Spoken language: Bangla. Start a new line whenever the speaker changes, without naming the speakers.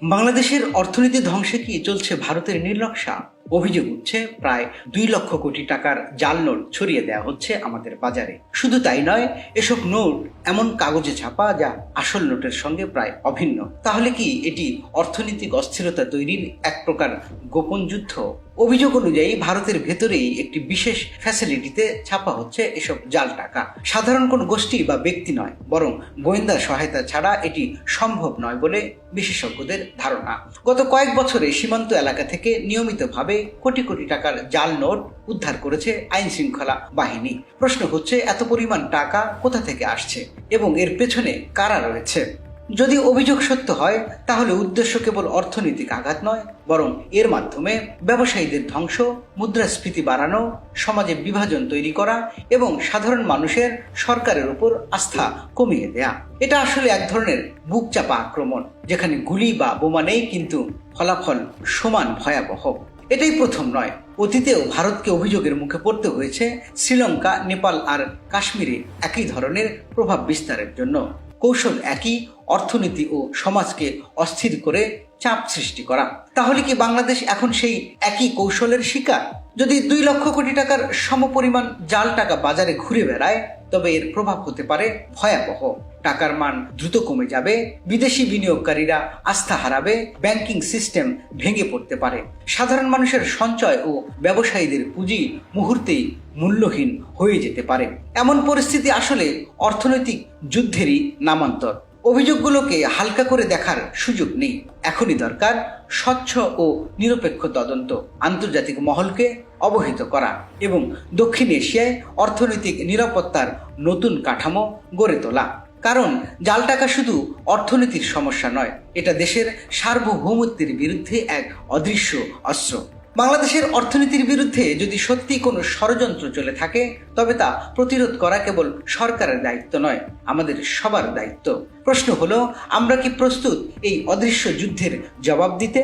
বাংলাদেশের অর্থনীতি ধ্বংসে কি চলছে ভারতের নীলনকশা? অভিযোগ উঠছে প্রায় 2 লক্ষ কোটি টাকার জাল নোট ছড়িয়ে দেওয়া হচ্ছে আমাদের বাজারে। শুধু তাই নয়, এসব নোট এমন কাগজে ছাপা যা আসল নোটের সঙ্গে প্রায় অভিন্ন। তাহলে কি এটি অর্থনৈতিক অস্থিরতা তৈরির এক প্রকার গোপন যুদ্ধ? অভিযোগ অনুযায়ী ভারতের ভেতরেই একটি বিশেষ ফ্যাসিলিটিতে ছাপা হচ্ছে এসব জাল টাকা। সাধারণ কোনো গোষ্ঠী বা ব্যক্তি নয়, বরং গোয়েন্দা সহায়তা ছাড়া এটি সম্ভব নয় বলে বিশেষজ্ঞদের ধারণা। গত কয়েক বছরে সীমান্ত এলাকা থেকে নিয়মিতভাবে কোটি কোটি টাকার জাল নোট উদ্ধার করেছে আইন শৃঙ্খলা বাহিনী। প্রশ্ন হচ্ছে, এত পরিমাণ টাকা কোথা থেকে আসছে এবং এর পেছনে কারা রয়েছে? যদি অভিযোগ সত্য হয়, তাহলে উদ্দেশ্য কেবল অর্থনৈতিক আঘাত নয়, বরং এর মাধ্যমে ব্যবসায়ীদের ধ্বংস, মুদ্রাস্ফীতি বাড়ানো, সমাজে বিভাজন তৈরি করা এবং সাধারণ মানুষের সরকারের উপর আস্থা কমিয়ে দেয়া। এটা আসলে এক ধরনের বুক চাপা আক্রমণ, যেখানে গুলি বা বোমা নেই, কিন্তু ফলাফল সমান ভয়াবহ। এটাই প্রথম নয়, অতীতেও ভারতকে অভিযোগের মুখে পড়তে হয়েছে শ্রীলঙ্কা, নেপাল আর কাশ্মীরে একই ধরনের প্রভাব বিস্তারের জন্য। কৌশল একই, অর্থনীতি ও সমাজকে অস্থির করে চাপ সৃষ্টি করা। তাহলে কি বাংলাদেশ এখন সেই একই কৌশলের শিকার? যদি 2 লক্ষ কোটি টাকার সমপরিমাণ জাল টাকা বাজারে ঘুরে বেড়ায়, তবে এর প্রভাব হতে পারে ভয়াবহ। টাকার মান দ্রুত কমে যাবে, বিদেশি বিনিয়োগকারীরা আস্থা হারাবে, ব্যাংকিং সিস্টেম ভেঙে পড়তে পারে, সাধারণ মানুষের সঞ্চয় ও ব্যবসায়ীদের পুঁজি মুহূর্তেই মূল্যহীন হয়ে যেতে পারে। এমন পরিস্থিতি আসলে অর্থনৈতিক যুদ্ধেরই নামান্তর। অভিযোগগুলোকে হালকা করে দেখার সুযোগ নেই। এখনই দরকার স্বচ্ছ ও নিরপেক্ষ তদন্ত, আন্তর্জাতিক মহলকে অবহিত করা এবং দক্ষিণ এশিয়ায় অর্থনৈতিক নিরাপত্তার নতুন কাঠামো গড়ে তোলা। কারণ জাল টাকা শুধু অর্থনীতির সমস্যা নয়, এটা দেশের সার্বভৌমত্বের বিরুদ্ধে এক অদৃশ্য অস্ত্র। বাংলাদেশের অর্থনীতির বিরুদ্ধে যদি সত্যি কোনো ষড়যন্ত্র চলে থাকে, তবে তা প্রতিরোধ করা কেবল সরকারের দায়িত্ব নয়, আমাদের সবার দায়িত্ব। প্রশ্ন হলো, আমরা কি প্রস্তুত এই অদৃশ্য যুদ্ধের জবাব দিতে?